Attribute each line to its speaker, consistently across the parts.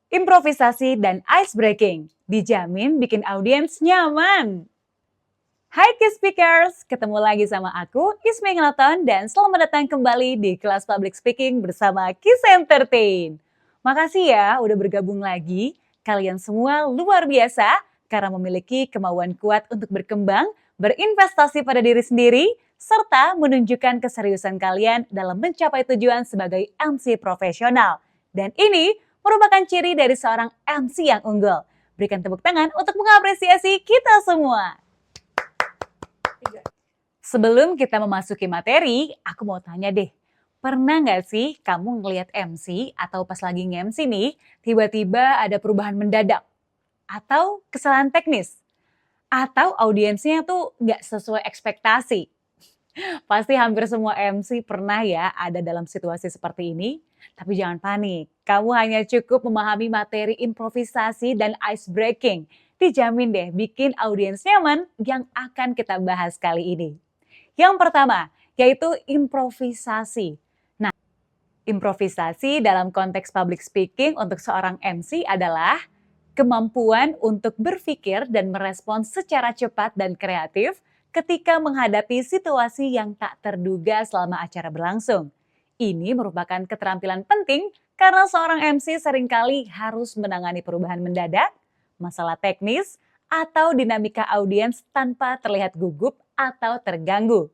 Speaker 1: Improvisasi dan ice breaking dijamin bikin audiens nyaman. Hai Key Speakers, ketemu lagi sama aku Ismi Ngelaton dan selamat datang kembali di kelas Public Speaking bersama Kiss Entertain. Makasih ya udah bergabung lagi, kalian semua luar biasa karena memiliki kemauan kuat untuk berkembang, berinvestasi pada diri sendiri, serta menunjukkan keseriusan kalian dalam mencapai tujuan sebagai MC profesional. Dan ini merupakan ciri dari seorang MC yang unggul. Berikan tepuk tangan untuk mengapresiasi kita semua. Sebelum kita memasuki materi, aku mau tanya deh, pernah nggak sih kamu ngelihat MC atau pas lagi nge-MC nih, tiba-tiba ada perubahan mendadak? Atau kesalahan teknis? Atau audiensnya tuh nggak sesuai ekspektasi? Pasti hampir semua MC pernah ya ada dalam situasi seperti ini. Tapi jangan panik, kamu hanya cukup memahami materi improvisasi dan ice breaking. Dijamin deh bikin audiens nyaman yang akan kita bahas kali ini. Yang pertama, yaitu improvisasi. Nah, improvisasi dalam konteks public speaking untuk seorang MC adalah kemampuan untuk berpikir dan merespons secara cepat dan kreatif ketika menghadapi situasi yang tak terduga selama acara berlangsung. Ini merupakan keterampilan penting karena seorang MC seringkali harus menangani perubahan mendadak, masalah teknis, atau dinamika audiens tanpa terlihat gugup atau terganggu.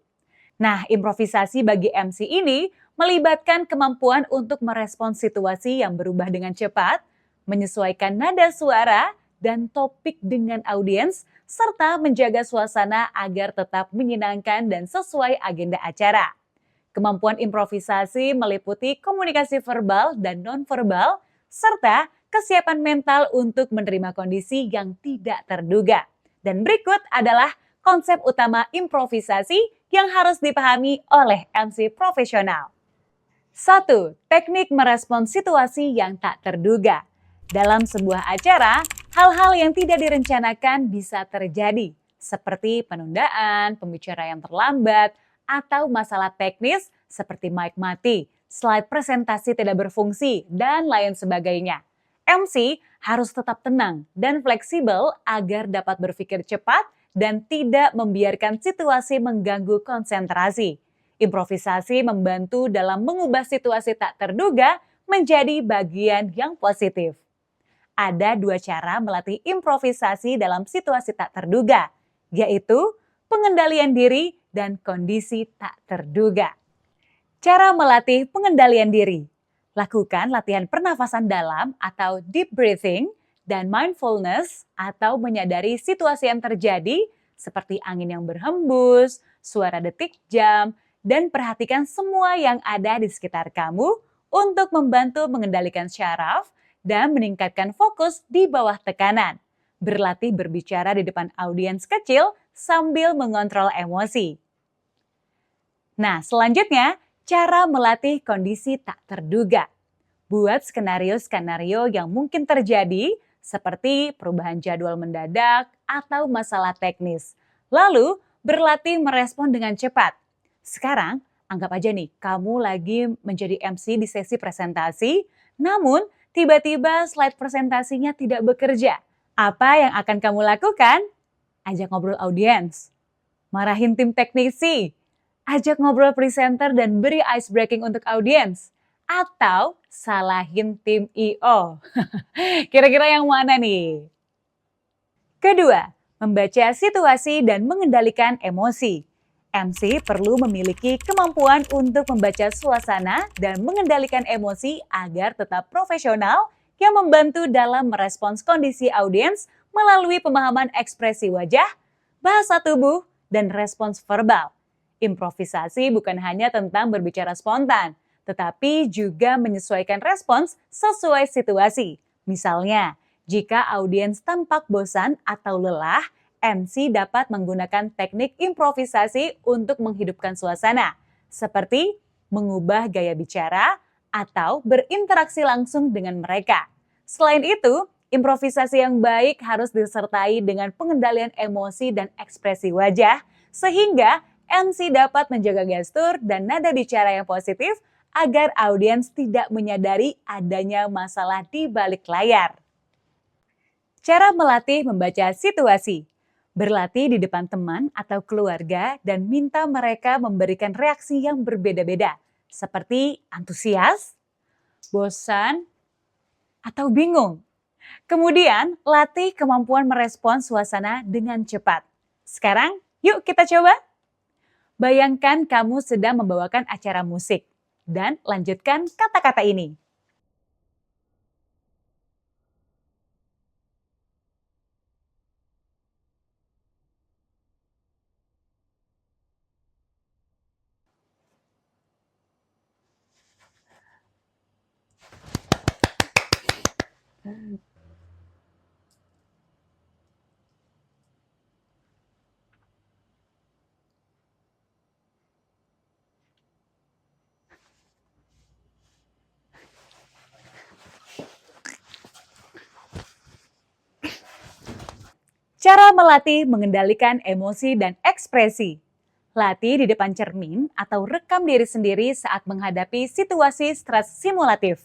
Speaker 1: Nah, improvisasi bagi MC ini melibatkan kemampuan untuk merespons situasi yang berubah dengan cepat, menyesuaikan nada suara dan topik dengan audiens, serta menjaga suasana agar tetap menyenangkan dan sesuai agenda acara. Kemampuan improvisasi meliputi komunikasi verbal dan nonverbal, serta kesiapan mental untuk menerima kondisi yang tidak terduga. Dan berikut adalah konsep utama improvisasi yang harus dipahami oleh MC profesional. 1. Teknik merespons situasi yang tak terduga. Dalam sebuah acara, hal-hal yang tidak direncanakan bisa terjadi, seperti penundaan, pembicara yang terlambat, atau masalah teknis seperti mic mati, slide presentasi tidak berfungsi, dan lain sebagainya. MC harus tetap tenang dan fleksibel agar dapat berpikir cepat dan tidak membiarkan situasi mengganggu konsentrasi. Improvisasi membantu dalam mengubah situasi tak terduga menjadi bagian yang positif. Ada 2 cara melatih improvisasi dalam situasi tak terduga, yaitu pengendalian diri dan kondisi tak terduga. Cara melatih pengendalian diri. Lakukan latihan pernafasan dalam atau deep breathing dan mindfulness atau menyadari situasi yang terjadi seperti angin yang berhembus, suara detik jam, dan perhatikan semua yang ada di sekitar kamu untuk membantu mengendalikan syaraf dan meningkatkan fokus di bawah tekanan. Berlatih berbicara di depan audiens kecil sambil mengontrol emosi. Nah, selanjutnya, cara melatih kondisi tak terduga. Buat skenario-skenario yang mungkin terjadi, seperti perubahan jadwal mendadak atau masalah teknis. Lalu, berlatih merespon dengan cepat. Sekarang, anggap aja nih, kamu lagi menjadi MC di sesi presentasi, namun tiba-tiba slide presentasinya tidak bekerja. Apa yang akan kamu lakukan? Ajak ngobrol audiens, marahin tim teknisi, ajak ngobrol presenter dan beri ice breaking untuk audiens, atau salahin tim I.O. Kira-kira yang mana nih? Kedua, membaca situasi dan mengendalikan emosi. MC perlu memiliki kemampuan untuk membaca suasana dan mengendalikan emosi agar tetap profesional yang membantu dalam merespons kondisi audiens melalui pemahaman ekspresi wajah, bahasa tubuh, dan respons verbal. Improvisasi bukan hanya tentang berbicara spontan, tetapi juga menyesuaikan respons sesuai situasi. Misalnya, jika audiens tampak bosan atau lelah, MC dapat menggunakan teknik improvisasi untuk menghidupkan suasana, seperti mengubah gaya bicara atau berinteraksi langsung dengan mereka. Selain itu, improvisasi yang baik harus disertai dengan pengendalian emosi dan ekspresi wajah, sehingga MC dapat menjaga gestur dan nada bicara yang positif agar audiens tidak menyadari adanya masalah di balik layar. Cara melatih membaca situasi. Berlatih di depan teman atau keluarga dan minta mereka memberikan reaksi yang berbeda-beda, seperti antusias, bosan, atau bingung. Kemudian, latih kemampuan merespons suasana dengan cepat. Sekarang, yuk kita coba. Bayangkan kamu sedang membawakan acara musik dan lanjutkan kata-kata ini. Cara melatih mengendalikan emosi dan ekspresi. Latih di depan cermin atau rekam diri sendiri saat menghadapi situasi stres simulatif.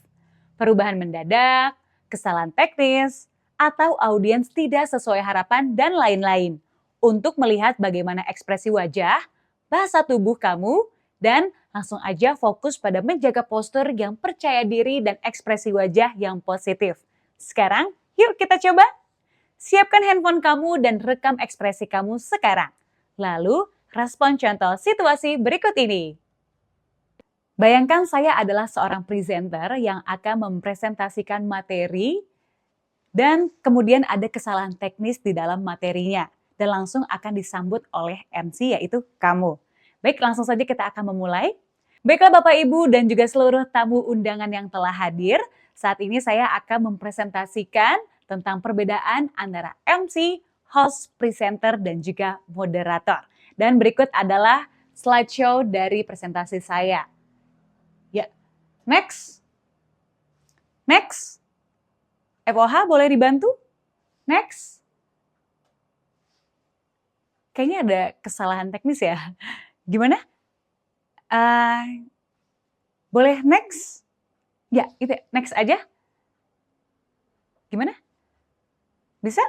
Speaker 1: Perubahan mendadak, kesalahan teknis, atau audiens tidak sesuai harapan dan lain-lain. Untuk melihat bagaimana ekspresi wajah, bahasa tubuh kamu, dan langsung aja fokus pada menjaga postur yang percaya diri dan ekspresi wajah yang positif. Sekarang, yuk kita coba. Siapkan handphone kamu dan rekam ekspresi kamu sekarang. Lalu, respon contoh situasi berikut ini. Bayangkan saya adalah seorang presenter yang akan mempresentasikan materi dan kemudian ada kesalahan teknis di dalam materinya dan langsung akan disambut oleh MC yaitu kamu. Baik, langsung saja kita akan memulai. Baiklah Bapak Ibu dan juga seluruh tamu undangan yang telah hadir, saat ini saya akan mempresentasikan tentang perbedaan antara MC, host, presenter, dan juga moderator. Dan berikut adalah slideshow dari presentasi saya. Ya, next. Next. FOH boleh dibantu? Next. Kayaknya ada kesalahan teknis ya. Gimana? Boleh next? Ya, itu next aja. Gimana? Bisa?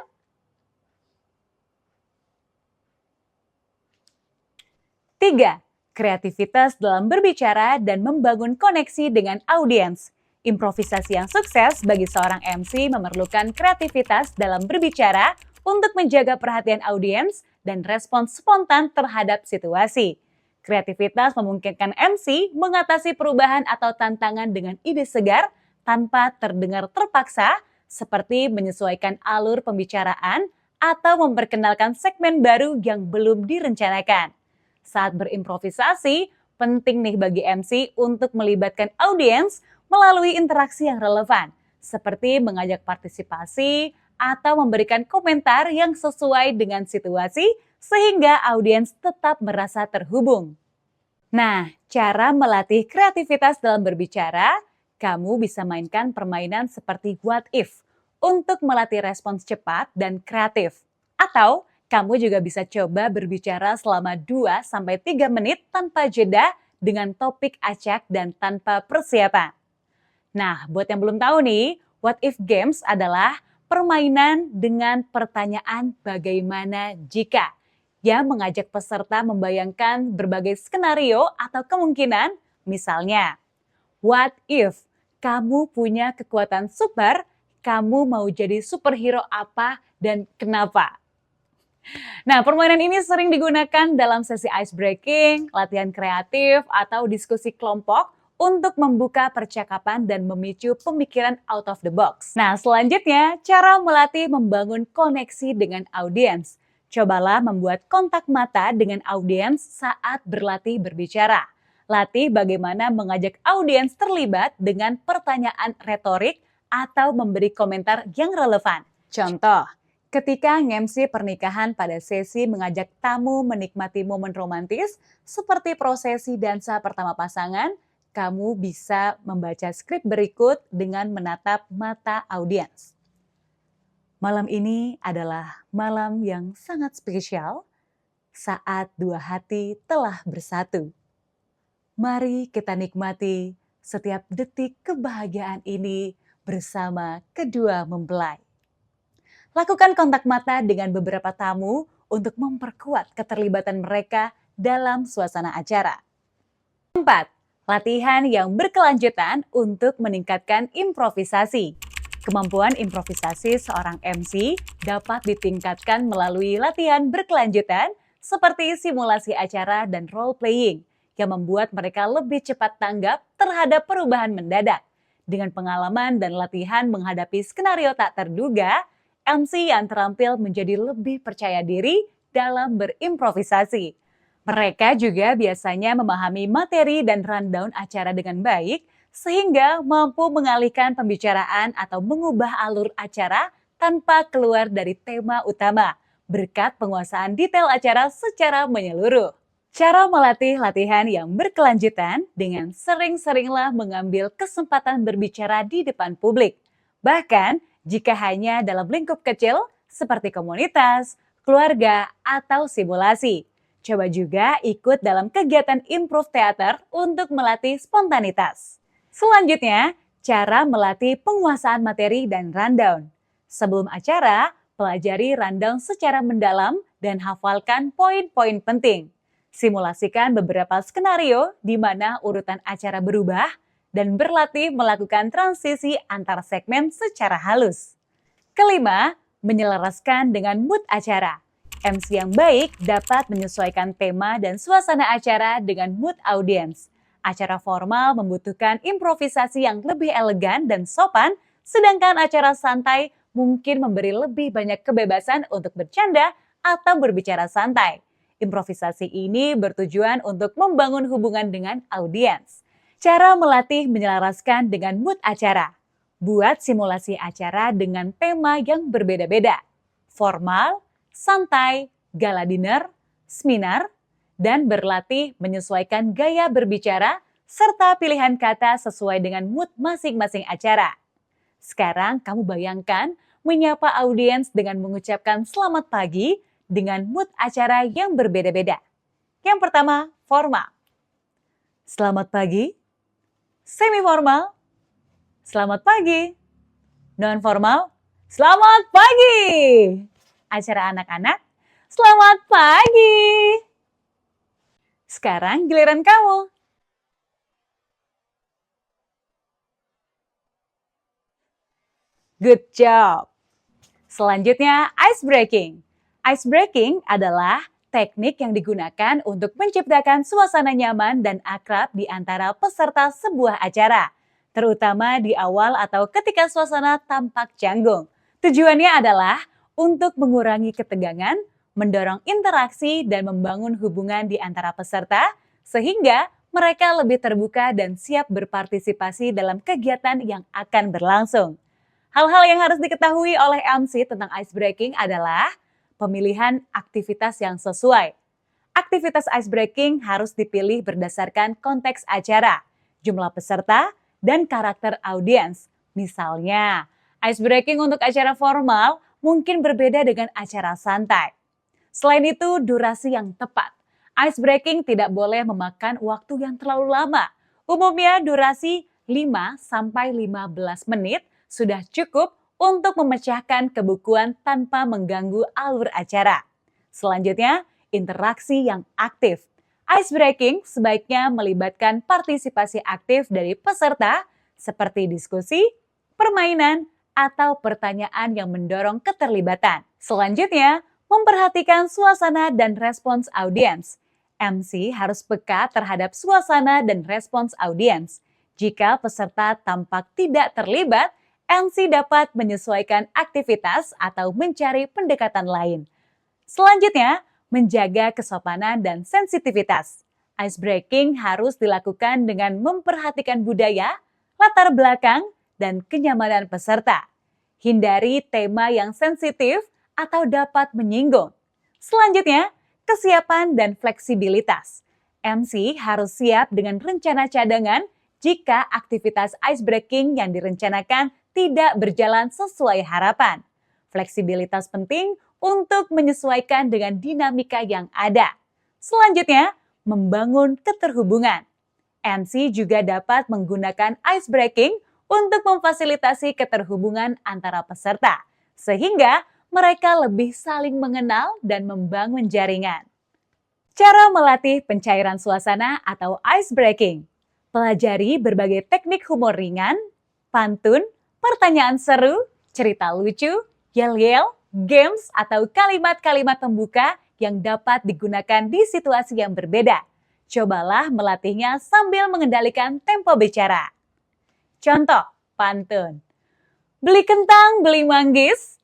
Speaker 1: Tiga, kreativitas dalam berbicara dan membangun koneksi dengan audiens. Improvisasi yang sukses bagi seorang MC memerlukan kreativitas dalam berbicara untuk menjaga perhatian audiens dan respons spontan terhadap situasi. Kreativitas memungkinkan MC mengatasi perubahan atau tantangan dengan ide segar tanpa terdengar terpaksa, seperti menyesuaikan alur pembicaraan atau memperkenalkan segmen baru yang belum direncanakan. Saat berimprovisasi, penting nih bagi MC untuk melibatkan audiens melalui interaksi yang relevan, seperti mengajak partisipasi atau memberikan komentar yang sesuai dengan situasi sehingga audiens tetap merasa terhubung. Nah, cara melatih kreativitas dalam berbicara, kamu bisa mainkan permainan seperti What If untuk melatih respons cepat dan kreatif. Atau kamu juga bisa coba berbicara selama 2-3 menit tanpa jeda dengan topik acak dan tanpa persiapan. Nah, buat yang belum tahu nih, What If Games adalah permainan dengan pertanyaan bagaimana jika, yang mengajak peserta membayangkan berbagai skenario atau kemungkinan. Misalnya, what if kamu punya kekuatan super, kamu mau jadi superhero apa dan kenapa? Nah, permainan ini sering digunakan dalam sesi ice breaking, latihan kreatif, atau diskusi kelompok untuk membuka percakapan dan memicu pemikiran out of the box. Nah, selanjutnya, cara melatih membangun koneksi dengan audiens. Cobalah membuat kontak mata dengan audiens saat berlatih berbicara. Latih bagaimana mengajak audiens terlibat dengan pertanyaan retorik atau memberi komentar yang relevan. Contoh, ketika nge-MC pernikahan pada sesi mengajak tamu menikmati momen romantis seperti prosesi dansa pertama pasangan, kamu bisa membaca skrip berikut dengan menatap mata audiens. Malam ini adalah malam yang sangat spesial saat dua hati telah bersatu. Mari kita nikmati setiap detik kebahagiaan ini bersama kedua mempelai. Lakukan kontak mata dengan beberapa tamu untuk memperkuat keterlibatan mereka dalam suasana acara. 4. Latihan yang berkelanjutan untuk meningkatkan improvisasi. Kemampuan improvisasi seorang MC dapat ditingkatkan melalui latihan berkelanjutan seperti simulasi acara dan role playing yang membuat mereka lebih cepat tanggap terhadap perubahan mendadak. Dengan pengalaman dan latihan menghadapi skenario tak terduga, MC yang terampil menjadi lebih percaya diri dalam berimprovisasi. Mereka juga biasanya memahami materi dan rundown acara dengan baik, sehingga mampu mengalihkan pembicaraan atau mengubah alur acara tanpa keluar dari tema utama, berkat penguasaan detail acara secara menyeluruh. Cara melatih latihan yang berkelanjutan dengan sering-seringlah mengambil kesempatan berbicara di depan publik. Bahkan jika hanya dalam lingkup kecil seperti komunitas, keluarga, atau simulasi. Coba juga ikut dalam kegiatan improv teater untuk melatih spontanitas. Selanjutnya, cara melatih penguasaan materi dan rundown. Sebelum acara, pelajari rundown secara mendalam dan hafalkan poin-poin penting. Simulasikan beberapa skenario di mana urutan acara berubah dan berlatih melakukan transisi antar segmen secara halus. Kelima, menyelaraskan dengan mood acara. MC yang baik dapat menyesuaikan tema dan suasana acara dengan mood audiens. Acara formal membutuhkan improvisasi yang lebih elegan dan sopan, sedangkan acara santai mungkin memberi lebih banyak kebebasan untuk bercanda atau berbicara santai. Improvisasi ini bertujuan untuk membangun hubungan dengan audiens. Cara melatih menyelaraskan dengan mood acara. Buat simulasi acara dengan tema yang berbeda-beda. Formal, santai, gala dinner, seminar, dan berlatih menyesuaikan gaya berbicara serta pilihan kata sesuai dengan mood masing-masing acara. Sekarang kamu bayangkan menyapa audiens dengan mengucapkan selamat pagi dengan mood acara yang berbeda-beda. Yang pertama, formal. Selamat pagi. Semi-formal. Selamat pagi. Non-formal. Selamat pagi. Acara anak-anak, selamat pagi. Sekarang giliran kamu. Good job. Selanjutnya, ice breaking. Ice breaking adalah teknik yang digunakan untuk menciptakan suasana nyaman dan akrab di antara peserta sebuah acara, terutama di awal atau ketika suasana tampak canggung. Tujuannya adalah untuk mengurangi ketegangan, mendorong interaksi, dan membangun hubungan di antara peserta, sehingga mereka lebih terbuka dan siap berpartisipasi dalam kegiatan yang akan berlangsung. Hal-hal yang harus diketahui oleh MC tentang ice breaking adalah pemilihan aktivitas yang sesuai. Aktivitas ice breaking harus dipilih berdasarkan konteks acara, jumlah peserta, dan karakter audiens. Misalnya, ice breaking untuk acara formal mungkin berbeda dengan acara santai. Selain itu, durasi yang tepat. Ice breaking tidak boleh memakan waktu yang terlalu lama. Umumnya durasi 5-15 menit sudah cukup untuk memecahkan kebukuan tanpa mengganggu alur acara. Selanjutnya, interaksi yang aktif. Ice breaking sebaiknya melibatkan partisipasi aktif dari peserta seperti diskusi, permainan, atau pertanyaan yang mendorong keterlibatan. Selanjutnya, memperhatikan suasana dan respons audiens. MC harus peka terhadap suasana dan respons audiens. Jika peserta tampak tidak terlibat, MC dapat menyesuaikan aktivitas atau mencari pendekatan lain. Selanjutnya, menjaga kesopanan dan sensitivitas. Ice breaking harus dilakukan dengan memperhatikan budaya, latar belakang, dan kenyamanan peserta. Hindari tema yang sensitif atau dapat menyinggung. Selanjutnya, kesiapan dan fleksibilitas. MC harus siap dengan rencana cadangan jika aktivitas ice breaking yang direncanakan tidak berjalan sesuai harapan. Fleksibilitas penting untuk menyesuaikan dengan dinamika yang ada. Selanjutnya, membangun keterhubungan. MC juga dapat menggunakan ice breaking untuk memfasilitasi keterhubungan antara peserta, sehingga mereka lebih saling mengenal dan membangun jaringan. Cara melatih pencairan suasana atau ice breaking. Pelajari berbagai teknik humor ringan, pantun, pertanyaan seru, cerita lucu, yel-yel, games, atau kalimat-kalimat pembuka yang dapat digunakan di situasi yang berbeda. Cobalah melatihnya sambil mengendalikan tempo bicara. Contoh, pantun. Beli kentang, beli manggis.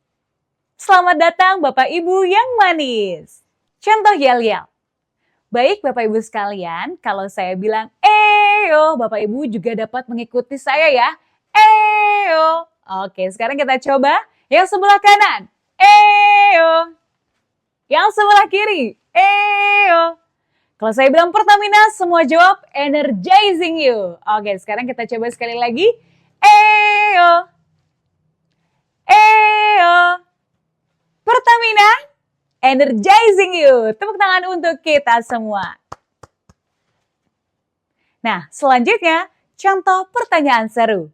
Speaker 1: Selamat datang Bapak Ibu yang manis. Contoh yel-yel. Baik Bapak Ibu sekalian, kalau saya bilang eyo, Bapak Ibu juga dapat mengikuti saya ya. Eyo. Oke, sekarang kita coba yang sebelah kanan. Eyo. Yang sebelah kiri. Eyo. Kalau saya bilang Pertamina, semua jawab energizing you. Oke, sekarang kita coba sekali lagi. Eyo. Eyo. Pertamina, energizing you. Tepuk tangan untuk kita semua. Nah, selanjutnya contoh pertanyaan seru.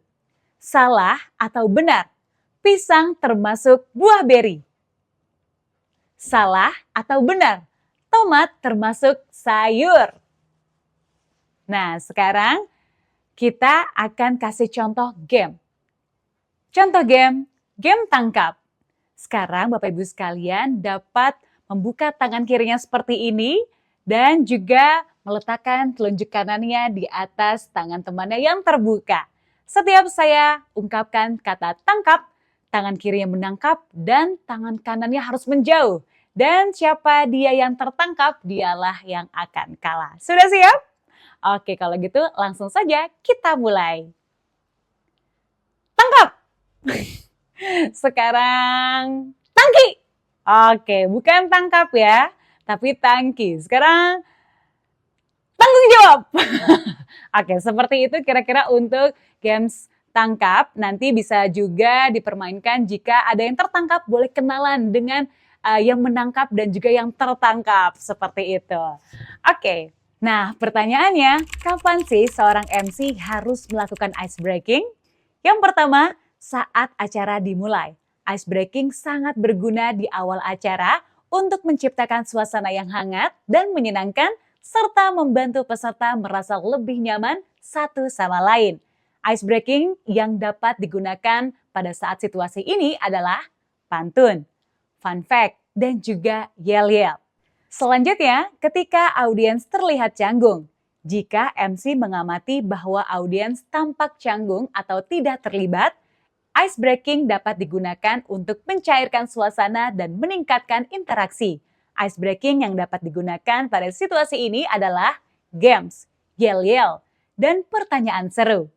Speaker 1: Salah atau benar? Pisang termasuk buah beri. Salah atau benar? Tomat termasuk sayur. Nah, sekarang kita akan kasih contoh game. Contoh game tangkap. Sekarang Bapak Ibu sekalian dapat membuka tangan kirinya seperti ini dan juga meletakkan telunjuk kanannya di atas tangan temannya yang terbuka. Setiap saya ungkapkan kata tangkap, tangan kirinya menangkap dan tangan kanannya harus menjauh. Dan siapa dia yang tertangkap, dialah yang akan kalah. Sudah siap? Oke, kalau gitu langsung saja kita mulai. Tangkap! Sekarang tangki. Oke, bukan tangkap ya, tapi tangki. Sekarang tanggung jawab. Oke, seperti itu kira-kira untuk games tangkap. Nanti bisa juga dipermainkan jika ada yang tertangkap, boleh kenalan dengan yang menangkap dan juga yang tertangkap. Seperti itu. Oke, nah pertanyaannya, kapan sih seorang MC harus melakukan ice breaking? Yang pertama, saat acara dimulai. Ice breaking sangat berguna di awal acara untuk menciptakan suasana yang hangat dan menyenangkan serta membantu peserta merasa lebih nyaman satu sama lain. Ice breaking yang dapat digunakan pada saat situasi ini adalah pantun, fun fact, dan juga yel-yel. Selanjutnya, ketika audiens terlihat canggung. Jika MC mengamati bahwa audiens tampak canggung atau tidak terlibat, ice breaking dapat digunakan untuk mencairkan suasana dan meningkatkan interaksi. Ice breaking yang dapat digunakan pada situasi ini adalah games, yel-yel, dan pertanyaan seru.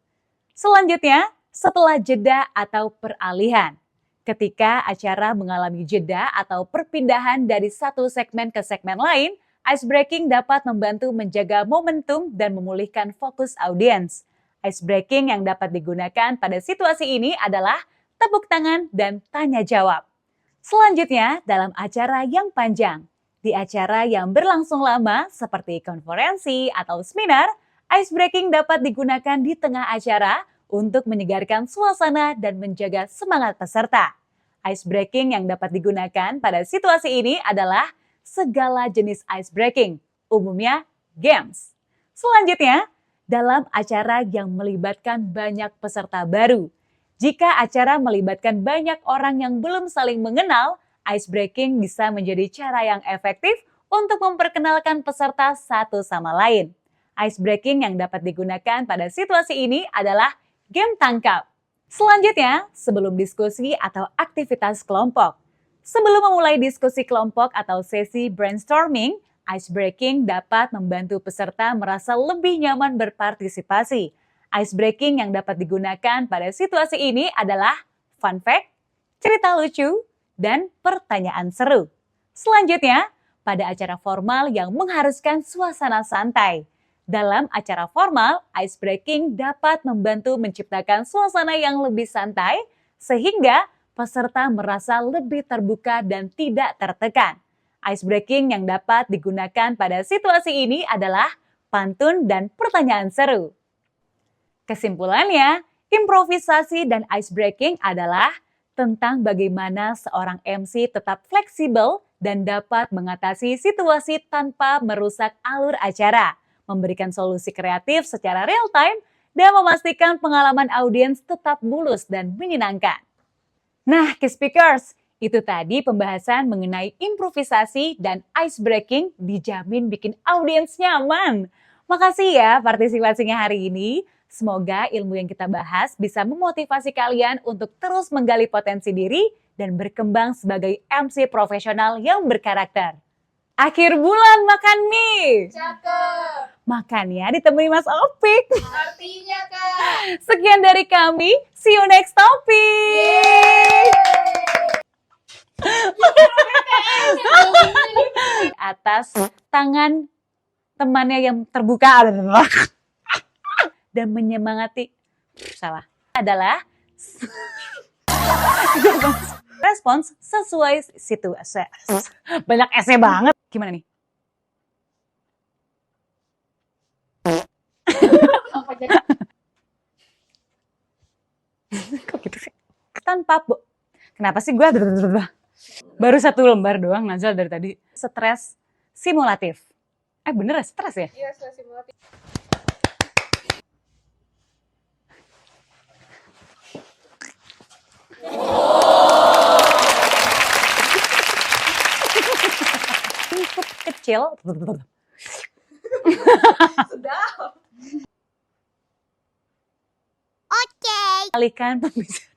Speaker 1: Selanjutnya, setelah jeda atau peralihan. Ketika acara mengalami jeda atau perpindahan dari satu segmen ke segmen lain, ice breaking dapat membantu menjaga momentum dan memulihkan fokus audiens. Ice breaking yang dapat digunakan pada situasi ini adalah tepuk tangan dan tanya jawab. Selanjutnya, dalam acara yang panjang. Di acara yang berlangsung lama seperti konferensi atau seminar, ice breaking dapat digunakan di tengah acara untuk menyegarkan suasana dan menjaga semangat peserta. Ice breaking yang dapat digunakan pada situasi ini adalah segala jenis ice breaking, umumnya games. Selanjutnya, dalam acara yang melibatkan banyak peserta baru. Jika acara melibatkan banyak orang yang belum saling mengenal, ice breaking bisa menjadi cara yang efektif untuk memperkenalkan peserta satu sama lain. Ice breaking yang dapat digunakan pada situasi ini adalah game tangkap. Selanjutnya, sebelum diskusi atau aktivitas kelompok. Sebelum memulai diskusi kelompok atau sesi brainstorming, ice breaking dapat membantu peserta merasa lebih nyaman berpartisipasi. Ice breaking yang dapat digunakan pada situasi ini adalah fun fact, cerita lucu, dan pertanyaan seru. Selanjutnya, pada acara formal yang mengharuskan suasana santai. Dalam acara formal, ice breaking dapat membantu menciptakan suasana yang lebih santai sehingga peserta merasa lebih terbuka dan tidak tertekan. Ice breaking yang dapat digunakan pada situasi ini adalah pantun, dan pertanyaan seru. Kesimpulannya, improvisasi dan ice breaking adalah tentang bagaimana seorang MC tetap fleksibel dan dapat mengatasi situasi tanpa merusak alur acara, memberikan solusi kreatif secara real time, dan memastikan pengalaman audiens tetap mulus dan menyenangkan. Nah, Key Speakers, itu tadi pembahasan mengenai improvisasi dan ice breaking dijamin bikin audiens nyaman. Makasih ya partisipasinya hari ini. Semoga ilmu yang kita bahas bisa memotivasi kalian untuk terus menggali potensi diri dan berkembang sebagai MC profesional yang berkarakter. Akhir bulan makan mie.
Speaker 2: Cakep.
Speaker 1: Makannya ditemui Mas Opik.
Speaker 2: Artinya, Kak.
Speaker 1: Sekian dari kami. See you next topic. Atas tangan temannya yang terbuka dan menyemangati adalah respons sesuai situasi. Banyak esnya banget. Gimana nih?
Speaker 2: Apa jadi?
Speaker 1: Kok gitu sih? Tanpa kenapa sih gue baru 1 lembar doang Nazal dari tadi. Stres simulatif. Bener ya stres ya?
Speaker 2: Iya, stres simulatif.
Speaker 1: Input kecil.
Speaker 2: Sudah.
Speaker 1: Alihkan pembicaraan.